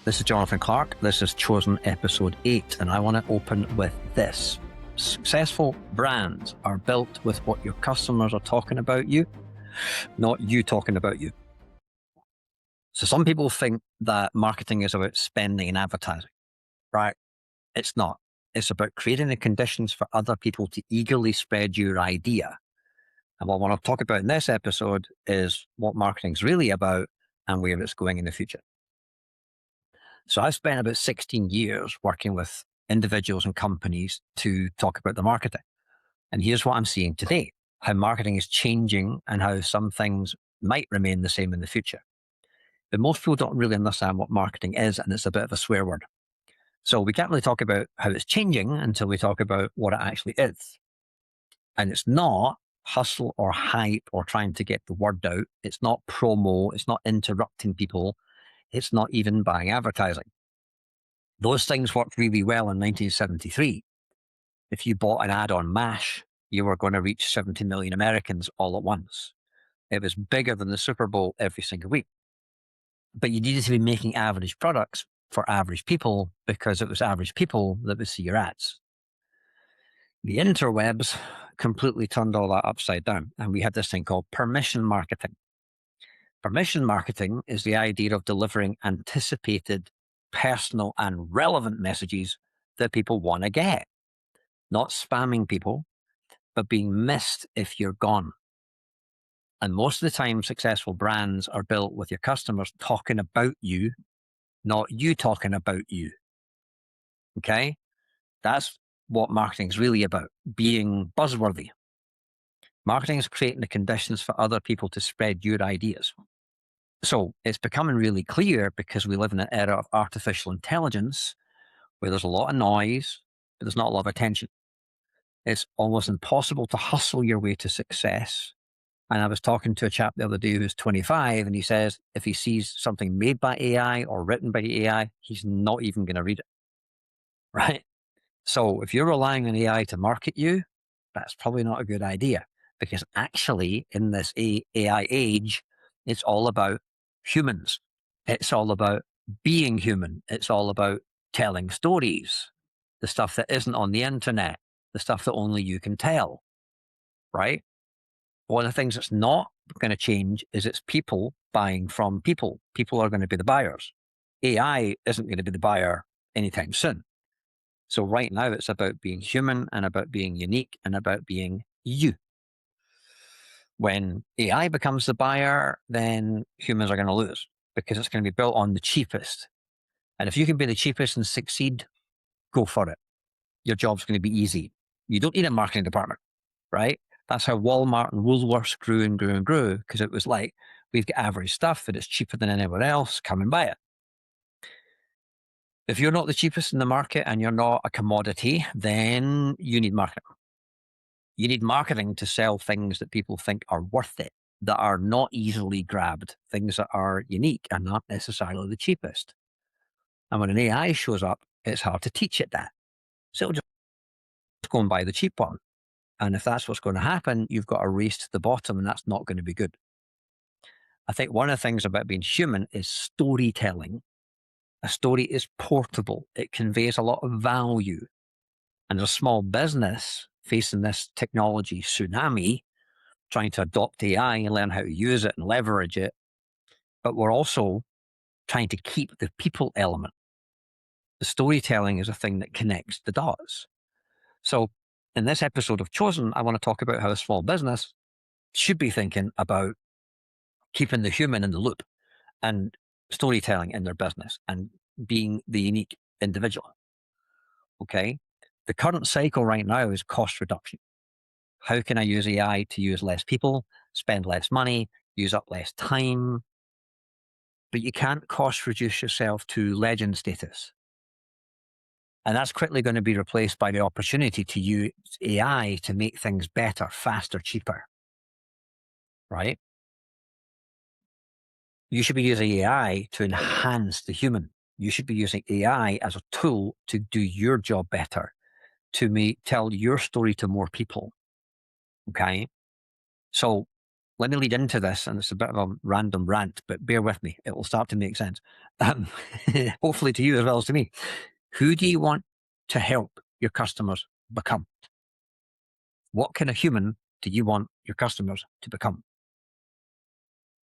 This is Jonathan Clark. This is Chosen Episode 8, and I want to open with this. Successful brands are built with what your customers are talking about you, not you talking about you. So some people think that marketing is about spending and advertising, right? It's not. It's about creating the conditions for other people to eagerly spread your idea. And what I want to talk about in this episode is what marketing is really about and where it's going in the future. So I've spent about 16 years working with individuals and companies to talk about the marketing. And here's what I'm seeing today, how marketing is changing and how some things might remain the same in the future. But most people don't really understand what marketing is, and it's a bit of a swear word. So we can't really talk about how it's changing until we talk about what it actually is. And it's not hustle or hype or trying to get the word out. It's not promo. It's not interrupting people. It's not even buying advertising. Those things worked really well in 1973. If you bought an ad on MASH, you were going to reach 70 million Americans all at once. It was bigger than the Super Bowl every single week. But you needed to be making average products for average people because it was average people that would see your ads. The interwebs completely turned all that upside down. And we had this thing called permission marketing. Permission marketing is the idea of delivering anticipated, personal, and relevant messages that people want to get. Not spamming people, but being missed if you're gone. And most of the time, successful brands are built with your customers talking about you, not you talking about you. Okay? That's what marketing is really about, being buzzworthy. Marketing is creating the conditions for other people to spread your ideas. So it's becoming really clear because we live in an era of artificial intelligence where there's a lot of noise, but there's not a lot of attention. It's almost impossible to hustle your way to success. And I was talking to a chap the other day who's 25, and he says if he sees something made by AI or written by AI, he's not even going to read it. Right? So if you're relying on AI to market you, that's probably not a good idea, because actually in this AI age, it's all about humans. It's all about being human. It's all about telling stories, the stuff that isn't on the internet, the stuff that only you can tell, right? One of the things that's not going to change is it's people buying from people. People are going to be the buyers. AI isn't going to be the buyer anytime soon. So right now it's about being human and about being unique and about being you. When AI becomes the buyer, then humans are going to lose because it's going to be built on the cheapest. And if you can be the cheapest and succeed, go for it. Your job's going to be easy. You don't need a marketing department, right? That's how Walmart and Woolworths grew and grew and grew, because it was like, we've got average stuff that is cheaper than anyone else, come and buy it. If you're not the cheapest in the market and you're not a commodity, then you need marketing. You need marketing to sell things that people think are worth it, that are not easily grabbed, things that are unique and not necessarily the cheapest. And when an AI shows up, it's hard to teach it that. So it'll just go and buy the cheap one. And if that's what's going to happen, you've got a race to the bottom, and that's not going to be good. I think one of the things about being human is storytelling. A story is portable. It conveys a lot of value. And as a small business facing this technology tsunami, trying to adopt AI and learn how to use it and leverage it, but we're also trying to keep the people element. The storytelling is a thing that connects the dots. So in this episode of Chosen, I want to talk about how a small business should be thinking about keeping the human in the loop and storytelling in their business and being the unique individual. Okay. The current cycle right now is cost reduction. How can I use AI to use less people, spend less money, use up less time? But you can't cost reduce yourself to legend status. And that's quickly going to be replaced by the opportunity to use AI to make things better, faster, cheaper. Right? You should be using AI to enhance the human. You should be using AI as a tool to do your job better, to tell your story to more people. Okay. So let me lead into this, and it's a bit of a random rant, but bear with me. It will start to make sense. Um, hopefully to you as well as to me. Who do you want to help your customers become? What kind of human do you want your customers to become?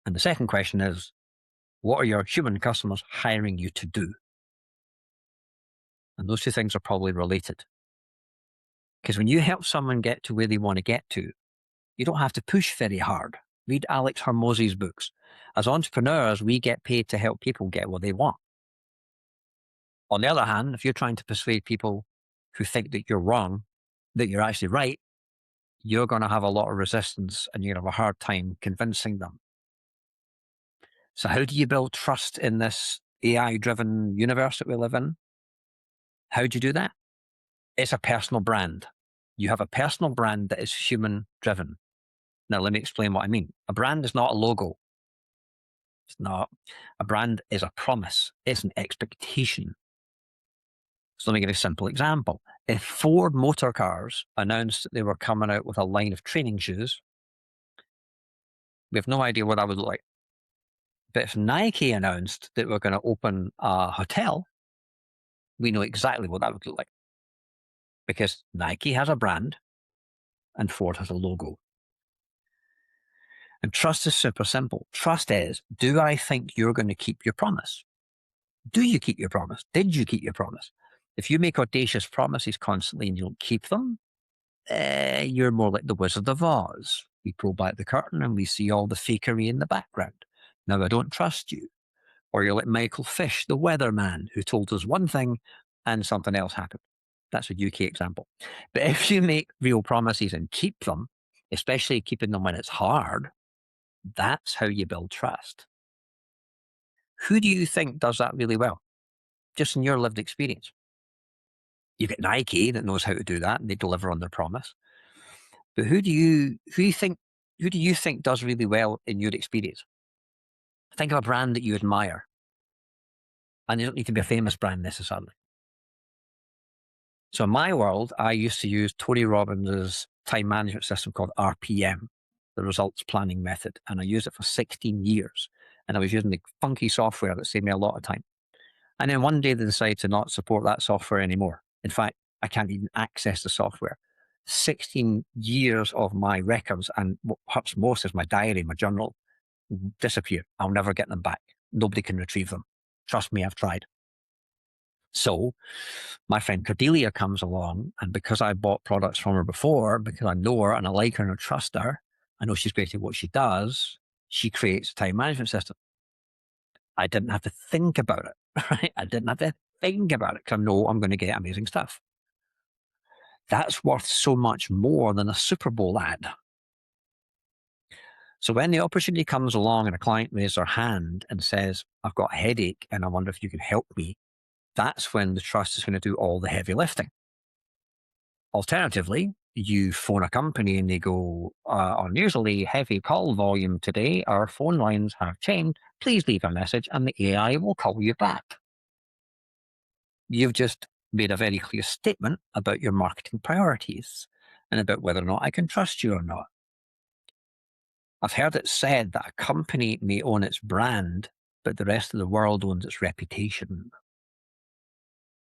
And the second question is, what are your human customers hiring you to do? And those two things are probably related. Because when you help someone get to where they want to get to, you don't have to push very hard. Read Alex Hormozy's books. As entrepreneurs, we get paid to help people get what they want. On the other hand, if you're trying to persuade people who think that you're wrong, that you're actually right, you're going to have a lot of resistance and you're going to have a hard time convincing them. So how do you build trust in this AI-driven universe that we live in? How do you do that? It's a personal brand. You have a personal brand that is human-driven. Now, let me explain what I mean. A brand is not a logo. It's not. A brand is a promise. It's an expectation. So let me give you a simple example. If Ford Motor Cars announced that they were coming out with a line of training shoes, we have no idea what that would look like. But if Nike announced that we're going to open a hotel, we know exactly what that would look like. Because Nike has a brand and Ford has a logo. And trust is super simple. Trust is, do I think you're going to keep your promise? Do you keep your promise? Did you keep your promise? If you make audacious promises constantly and you don't keep them, you're more like the Wizard of Oz. We pull back the curtain and we see all the fakery in the background. Now, I don't trust you. Or you're like Michael Fish, the weatherman, who told us one thing and something else happened. That's a UK example. But if you make real promises and keep them, especially keeping them when it's hard, that's how you build trust. Who do you think does that really well? Just in your lived experience. You get Nike that knows how to do that and they deliver on their promise. But who do you think does really well in your experience? Think of a brand that you admire. And you don't need to be a famous brand necessarily. So in my world, I used to use Tony Robbins' time management system called RPM, the results planning method. And I used it for 16 years. And I was using the funky software that saved me a lot of time. And then one day they decided to not support that software anymore. In fact, I can't even access the software. 16 years of my records, and what hurts most is my diary, my journal, disappear. I'll never get them back. Nobody can retrieve them. Trust me, I've tried. So my friend Cordelia comes along, and because I bought products from her before, because I know her and I like her and I trust her, I know she's great at what she does, she creates a time management system. I didn't have to think about it, right? I didn't have to think about it because I know I'm going to get amazing stuff. That's worth so much more than a Super Bowl ad. So when the opportunity comes along and a client raises their hand and says, I've got a headache and I wonder if you can help me, that's when the trust is going to do all the heavy lifting. Alternatively, you phone a company and they go, unusually heavy call volume today, our phone lines have changed. Please leave a message and the AI will call you back. You've just made a very clear statement about your marketing priorities and about whether or not I can trust you or not. I've heard it said that a company may own its brand, but the rest of the world owns its reputation.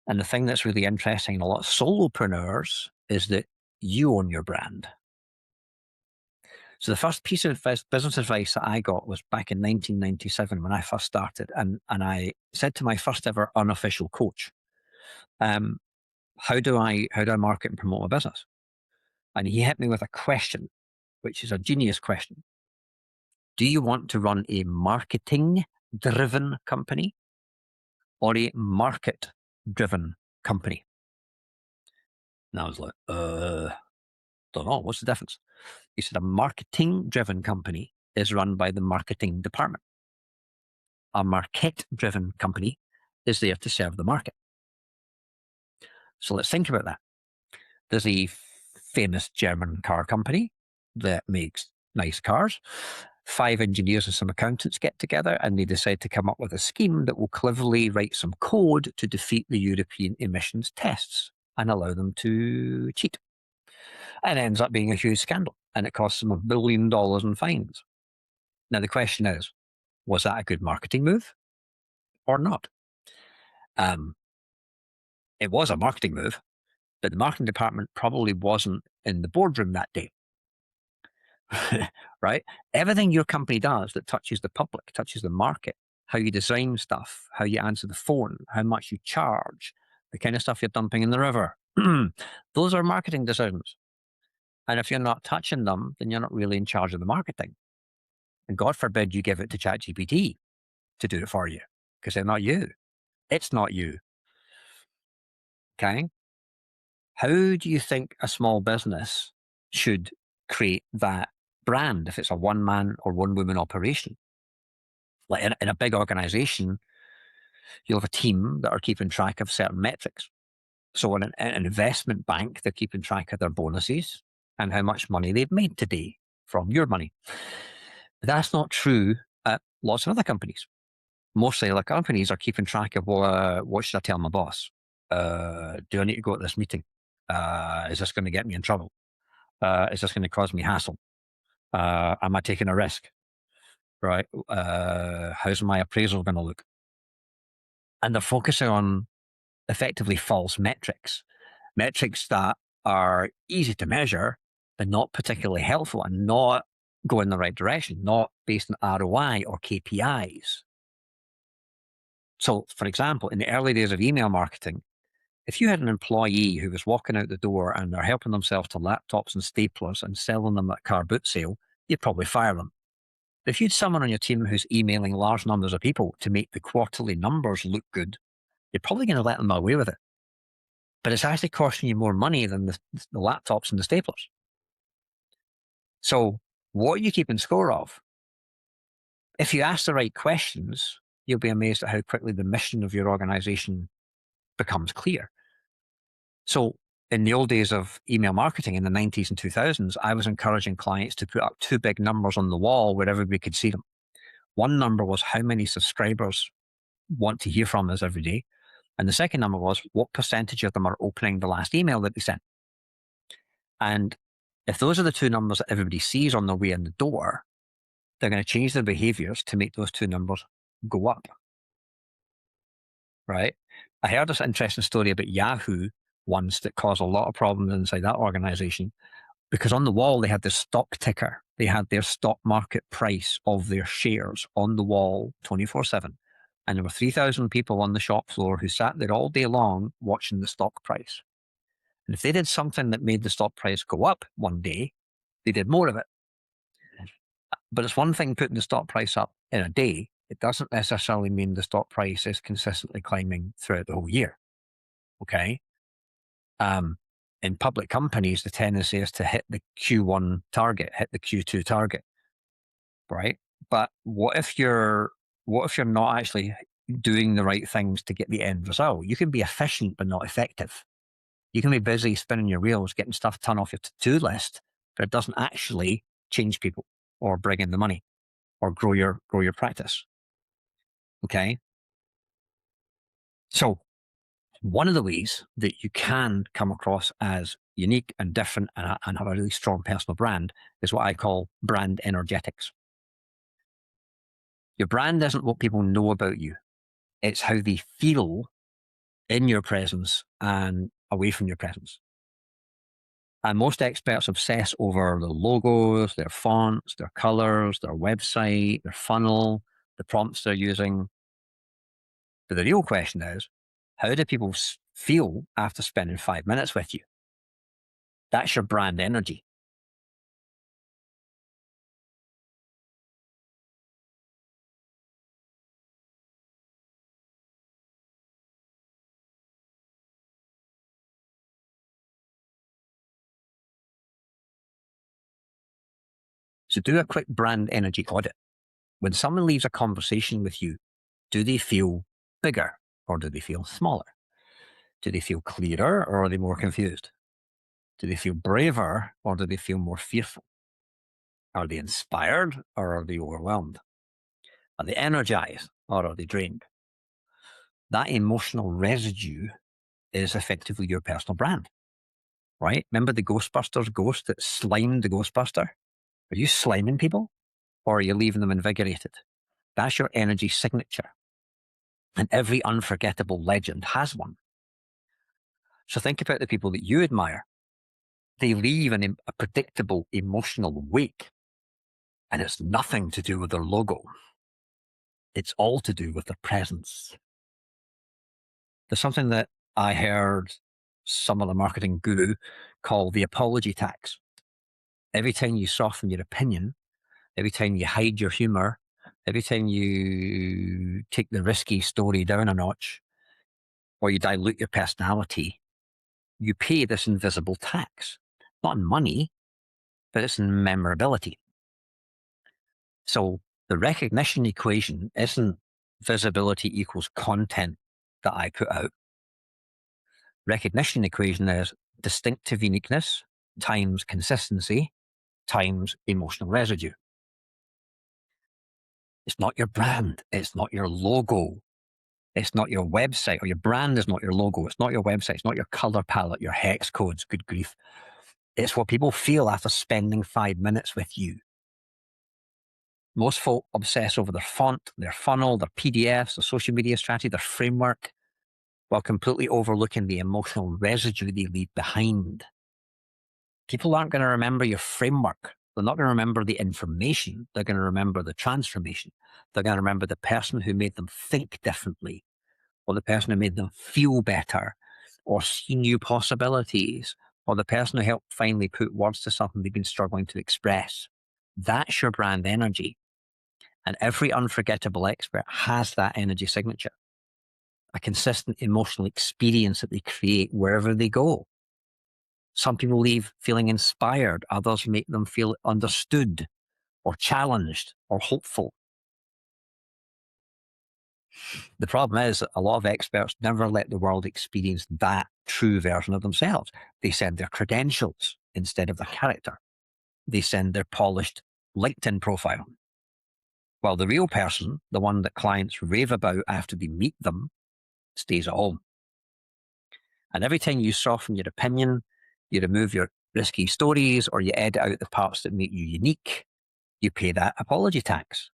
And the thing that's really interesting in a lot of solopreneurs is that you own your brand. So the first piece of business advice that I got was back in 1997 when I first started. And I said to my first ever unofficial coach, how do I market and promote my business? And he hit me with a question, which is a genius question. Do you want to run a marketing driven company or a market driven company? And I was like, don't know. What's the difference? He said, a marketing driven company is run by the marketing department. A market driven company is there to serve the market. So let's think about that. There's a famous German car company that makes nice cars. 5 engineers and some accountants get together and they decide to come up with a scheme that will cleverly write some code to defeat the European emissions tests and allow them to cheat. And it ends up being a huge scandal and it costs them $1 billion in fines. Now, the question is, was that a good marketing move or not? Um, it was a marketing move, but the marketing department probably wasn't in the boardroom that day. Right? Everything your company does that touches the public, touches the market, how you design stuff, how you answer the phone, how much you charge, the kind of stuff you're dumping in the river. Those are marketing decisions. And if you're not touching them, then you're not really in charge of the marketing. And God forbid you give it to ChatGPT to do it for you, because they're not you. It's not you. Okay. How do you think a small business should create that brand if it's a one man or one woman operation? Like in a big organization, you'll have a team that are keeping track of certain metrics. So in an investment bank, they're keeping track of their bonuses and how much money they've made today from your money. That's not true at lots of other companies. Mostly other companies are keeping track of what should I tell my boss? Do I need to go to this meeting? Is this going to get me in trouble? Is this going to cause me hassle? Am I taking a risk? Right? How's my appraisal going to look? And they're focusing on effectively false metrics, metrics that are easy to measure, but not particularly helpful and not go in the right direction, not based on ROI or KPIs. So, for example, in the early days of email marketing, if you had an employee who was walking out the door and they're helping themselves to laptops and staplers and selling them at a car boot sale, you'd probably fire them. But if you had someone on your team who's emailing large numbers of people to make the quarterly numbers look good, you're probably going to let them away with it. But it's actually costing you more money than the laptops and the staplers. So, what are you keeping score of? If you ask the right questions, you'll be amazed at how quickly the mission of your organization becomes clear. So, in the old days of email marketing in the 90s and 2000s, I was encouraging clients to put up two big numbers on the wall where everybody could see them. One number was how many subscribers want to hear from us every day. And the second number was what percentage of them are opening the last email that they sent. And if those are the two numbers that everybody sees on their way in the door, they're going to change their behaviors to make those two numbers go up. Right? I heard this interesting story about Yahoo once that caused a lot of problems inside that organization because on the wall they had the stock ticker. They had their stock market price of their shares on the wall 24/7. And there were 3,000 people on the shop floor who sat there all day long watching the stock price. And if they did something that made the stock price go up one day, they did more of it. But it's one thing putting the stock price up in a day. It doesn't necessarily mean the stock price is consistently climbing throughout the whole year. Okay. In public companies, the tendency is to hit the Q1 target, hit the Q2 target, right? But what if you're not actually doing the right things to get the end result? You can be efficient but not effective. You can be busy spinning your wheels, getting stuff done off your to-do list, but it doesn't actually change people or bring in the money or grow your practice. Okay. So one of the ways that you can come across as unique and different and have a really strong personal brand is what I call brand energetics. Your brand isn't what people know about you. It's how they feel in your presence and away from your presence. And most experts obsess over the logos, their fonts, their colors, their website, their funnel, the prompts they're using. But the real question is, how do people feel after spending 5 minutes with you? That's your brand energy. So do a quick brand energy audit. When someone leaves a conversation with you, do they feel bigger or do they feel smaller? Do they feel clearer or are they more confused? Do they feel braver or do they feel more fearful? Are they inspired or are they overwhelmed? Are they energized or are they drained? That emotional residue is effectively your personal brand, right? Remember the Ghostbusters ghost that slimed the Ghostbuster? Are you sliming people or are you leaving them invigorated? That's your energy signature. And every unforgettable legend has one. So think about the people that you admire. They leave a predictable emotional wake. And it's nothing to do with their logo. It's all to do with their presence. There's something that I heard some of the marketing guru call the apology tax. Every time you soften your opinion, every time you hide your humor, every time you take the risky story down a notch, or you dilute your personality, you pay this invisible tax. Not in money, but it's in memorability. So the recognition equation isn't visibility equals content that I put out. Recognition equation is distinctive uniqueness times consistency times emotional residue. It's not your brand. It's not your logo. It's not your website, or your brand is not your logo. It's not your website. It's not your color palette, your hex codes. Good grief. It's what people feel after spending 5 minutes with you. Most folk obsess over their font, their funnel, their PDFs, their social media strategy, their framework, while completely overlooking the emotional residue they leave behind. People aren't going to remember your framework. They're not going to remember the information. They're going to remember the transformation. They're going to remember the person who made them think differently, or the person who made them feel better, or see new possibilities, or the person who helped finally put words to something they've been struggling to express. That's your brand energy. And every unforgettable expert has that energy signature, a consistent emotional experience that they create wherever they go. Some people leave feeling inspired, others make them feel understood or challenged or hopeful. The problem is that a lot of experts never let the world experience that true version of themselves. They send their credentials instead of their character. They send their polished LinkedIn profile. While the real person, the one that clients rave about after they meet them, stays at home. And every time you soften your opinion, you remove your risky stories, or you edit out the parts that make you unique, you pay that apology tax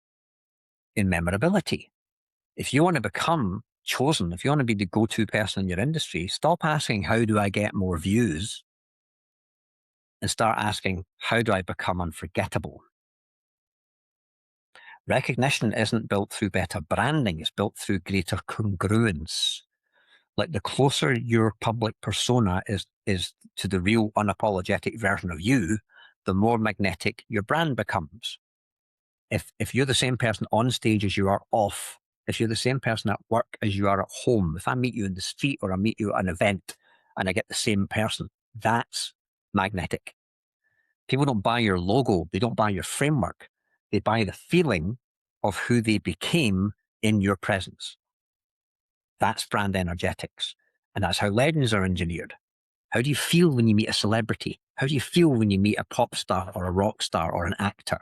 in memorability. If you want to become chosen, if you want to be the go-to person in your industry, stop asking, how do I get more views? And start asking, how do I become unforgettable? Recognition isn't built through better branding, it's built through greater congruence. Like, the closer your public persona is to the real unapologetic version of you, the more magnetic your brand becomes. If you're the same person on stage as you are off, if you're the same person at work as you are at home, if I meet you in the street or I meet you at an event and I get the same person, that's magnetic. People don't buy your logo, they don't buy your framework, they buy the feeling of who they became in your presence. That's brand energetics. And that's how legends are engineered. How do you feel when you meet a celebrity? How do you feel when you meet a pop star or a rock star or an actor?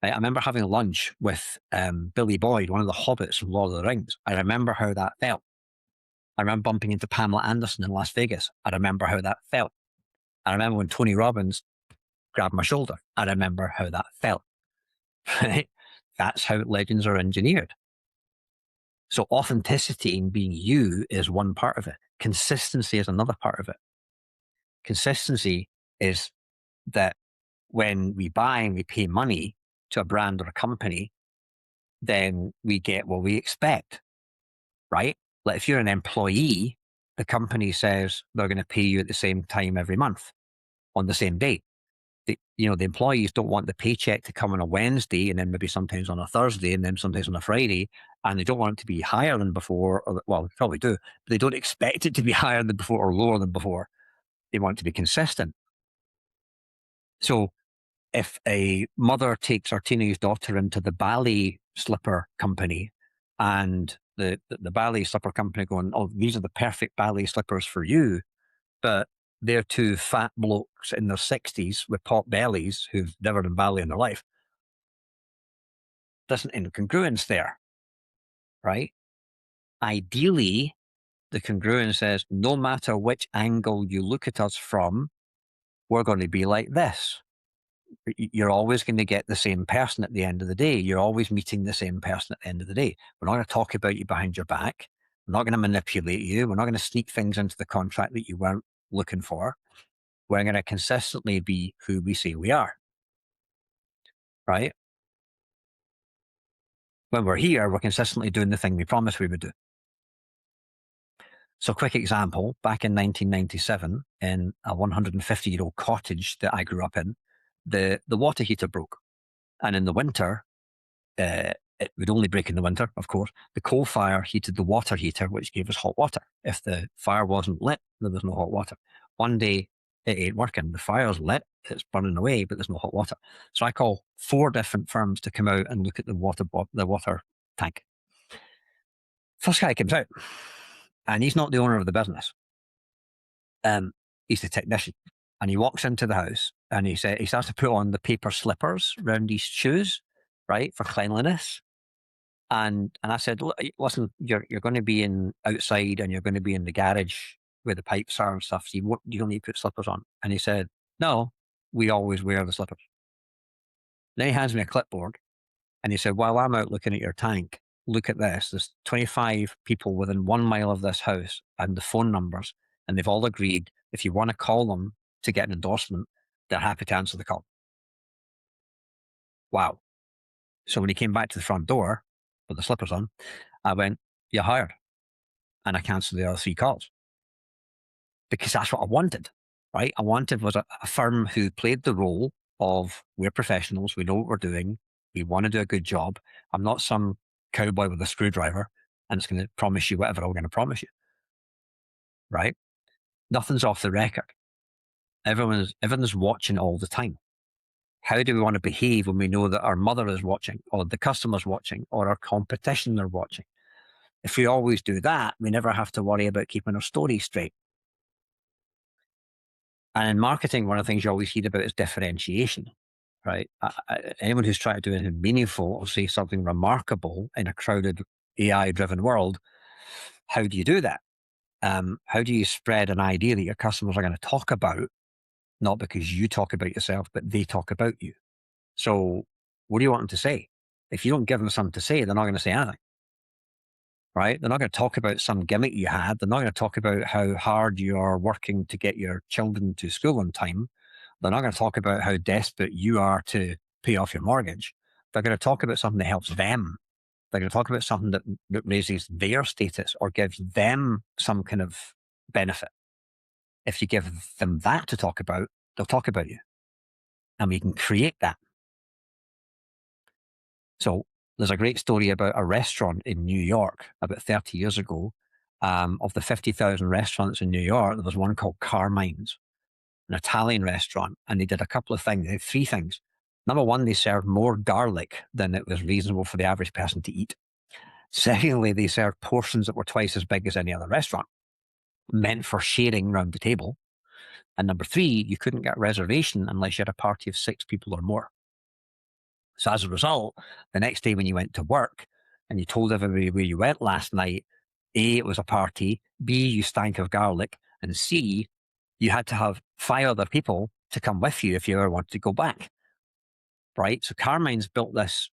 I remember having lunch with Billy Boyd, one of the hobbits from Lord of the Rings. I remember how that felt. I remember bumping into Pamela Anderson in Las Vegas. I remember how that felt. I remember when Tony Robbins grabbed my shoulder. I remember how that felt. Right? That's how legends are engineered. So authenticity in being you is one part of it. Consistency is another part of it. Consistency is that when we buy and we pay money to a brand or a company, then we get what we expect, right? Like, if you're an employee, the company says they're going to pay you at the same time every month on the same day. The employees don't want the paycheck to come on a Wednesday and then maybe sometimes on a Thursday and then sometimes on a Friday, and they don't want it to be higher than before. Well, they probably do, but they don't expect it to be higher than before or lower than before. They want it to be consistent. So if a mother takes her teenage daughter into the ballet slipper company, and the ballet slipper company going, oh, these are the perfect ballet slippers for you, but they're two fat blokes in their 60s with pot bellies who've never done ballet in their life, there's an incongruence there, right? Ideally, the congruence is, no matter which angle you look at us from, we're going to be like this. you're always going to get the same person at the end of the day. You're always meeting the same person at the end of the day. We're not going to talk about you behind your back. We're not going to manipulate you. We're not going to sneak things into the contract that you weren't looking for. We're going to consistently be who we say we are, right? When we're here, we're consistently doing the thing we promised we would do. So, quick example, back in 1997, in a 150-year-old cottage that I grew up in, the water heater broke. And in the winter, it would only break in the winter, of course. The coal fire heated the water heater, which gave us hot water. If the fire wasn't lit, there was no hot water. One day, it ain't working. The fire's lit, it's burning away, but there's no hot water. So I call 4 different firms to come out and look at the water tank. First guy comes out, and he's not the owner of the business. He's the technician, and he walks into the house, and he starts to put on the paper slippers around his shoes, right, for cleanliness. And I said, listen, you're going to be in outside, and you're going to be in the garage where the pipes are and stuff. So you don't need to put slippers on. And he said, no, we always wear the slippers. Then he hands me a clipboard, and he said, while I'm out looking at your tank, look at this. There's 25 people within 1 mile of this house and the phone numbers, and they've all agreed if you want to call them to get an endorsement, they're happy to answer the call. Wow. So when he came back to the front door with the slippers on, I went, you're hired. And I cancelled the other 3 calls because that's what I wanted, right? I wanted was a firm who played the role of we're professionals, we know what we're doing, we want to do a good job. I'm not some cowboy with a screwdriver and it's going to promise you whatever I'm going to promise you, right? Nothing's off the record. Everyone's watching all the time. How do we want to behave when we know that our mother is watching, or the customer's watching, or our competition are watching? If we always do that, we never have to worry about keeping our story straight. And in marketing, one of the things you always hear about is differentiation, right? Anyone who's trying to do anything meaningful or say something remarkable in a crowded AI-driven world, how do you do that? How do you spread an idea that your customers are going to talk about, not because you talk about yourself, but they talk about you? So what do you want them to say? If you don't give them something to say, they're not going to say anything, right? They're not going to talk about some gimmick you had. They're not going to talk about how hard you are working to get your children to school on time. They're not going to talk about how desperate you are to pay off your mortgage. They're going to talk about something that helps them. They're going to talk about something that raises their status or gives them some kind of benefit. If you give them that to talk about, they'll talk about you. And we can create that. So there's a great story about a restaurant in New York about 30 years ago. Of the 50,000 restaurants in New York, there was one called Carmine's, an Italian restaurant. And they did a couple of things. They did 3 things. Number one, they served more garlic than it was reasonable for the average person to eat. Secondly, they served portions that were twice as big as any other restaurant, meant for sharing around the table. And number 3, you couldn't get a reservation unless you had a party of 6 people or more. So as a result, the next day when you went to work and you told everybody where you went last night, A, it was a party, B, you stank of garlic, and C, you had to have 5 other people to come with you if you ever wanted to go back, right? So Carmine's built this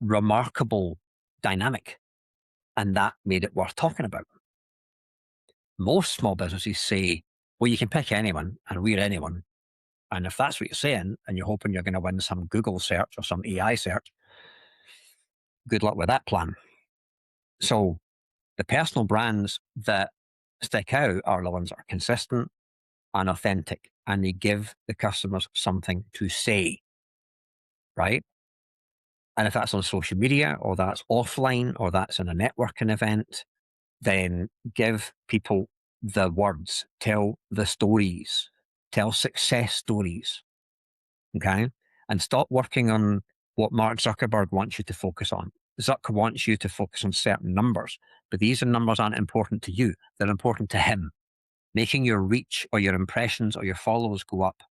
remarkable dynamic, and that made it worth talking about. Most small businesses say, well, you can pick anyone and we're anyone. And if that's what you're saying, and you're hoping you're going to win some Google search or some AI search, good luck with that plan. So the personal brands that stick out are the ones that are consistent and authentic, and they give the customers something to say, right? And if that's on social media or that's offline or that's in a networking event, then give people the words, tell the stories, tell success stories. Okay. And stop working on what Mark Zuckerberg wants you to focus on. Zuck wants you to focus on certain numbers, but these numbers aren't important to you. They're important to him. Making your reach or your impressions or your followers go up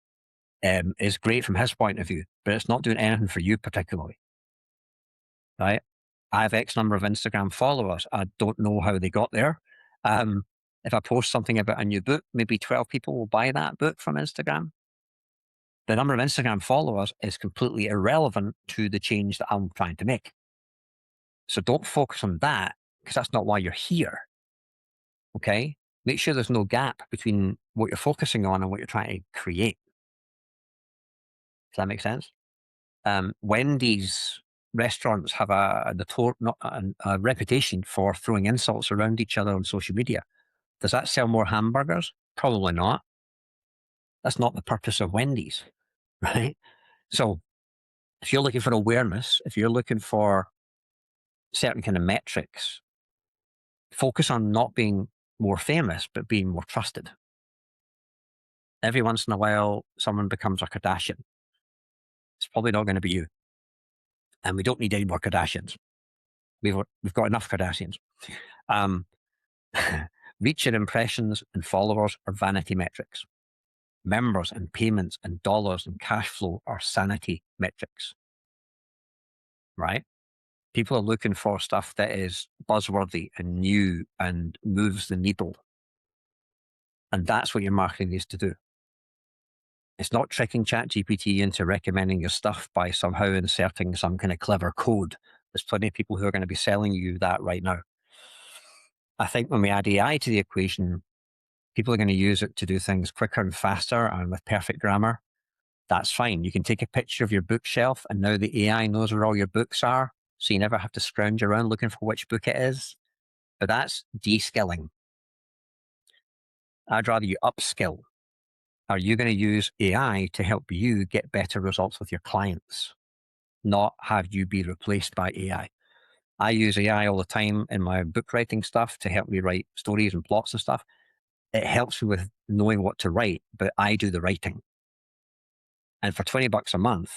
is great from his point of view, but it's not doing anything for you particularly. Right? I have X number of Instagram followers. I don't know how they got there. If I post something about a new book, maybe 12 people will buy that book from Instagram. The number of Instagram followers is completely irrelevant to the change that I'm trying to make. So don't focus on that, because that's not why you're here. Okay. Make sure there's no gap between what you're focusing on and what you're trying to create. Does that make sense? Wendy's restaurants have a reputation for throwing insults around each other on social media. Does that sell more hamburgers? Probably not. That's not the purpose of Wendy's, right? So if you're looking for awareness, if you're looking for certain kind of metrics, focus on not being more famous, but being more trusted. Every once in a while, someone becomes a Kardashian. It's probably not going to be you. And we don't need any more Kardashians. We've got enough Kardashians. Um, Reach and impressions and followers are vanity metrics. Members and payments and dollars and cash flow are sanity metrics, right? People are looking for stuff that is buzzworthy and new and moves the needle. And that's what your marketing needs to do. It's not tricking ChatGPT into recommending your stuff by somehow inserting some kind of clever code. There's plenty of people who are going to be selling you that right now. I think when we add AI to the equation, people are going to use it to do things quicker and faster and with perfect grammar. That's fine. You can take a picture of your bookshelf and now the AI knows where all your books are. So you never have to scrounge around looking for which book it is. But that's de-skilling. I'd rather you upskill. Are you going to use AI to help you get better results with your clients, not have you be replaced by AI? I use AI all the time in my book writing stuff to help me write stories and plots and stuff. It helps me with knowing what to write, but I do the writing. And for $20 a month,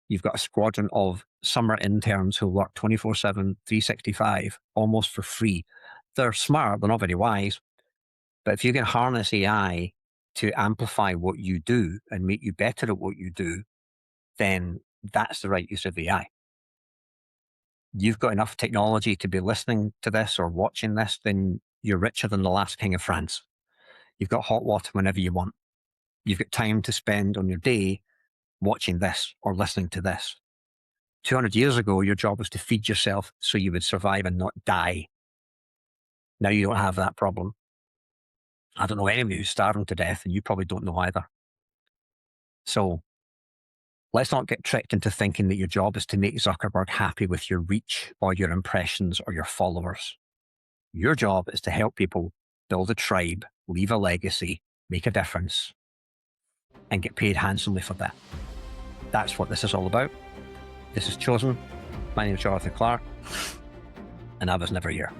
you've got a squadron of summer interns who work 24/7, 365, almost for free. They're smart, they're not very wise. But if you can harness AI to amplify what you do and make you better at what you do, then that's the right use of AI. You've got enough technology to be listening to this or watching this, then you're richer than the last king of France. You've got hot water whenever you want. You've got time to spend on your day watching this or listening to this. 200 years ago, your job was to feed yourself so you would survive and not die. Now you don't have that problem. I don't know anybody who's starving to death, and you probably don't know either. So let's not get tricked into thinking that your job is to make Zuckerberg happy with your reach or your impressions or your followers. Your job is to help people build a tribe, leave a legacy, make a difference, and get paid handsomely for that. That's what this is all about. This is Chosen. My name is Jonathan Clark, and I was never here.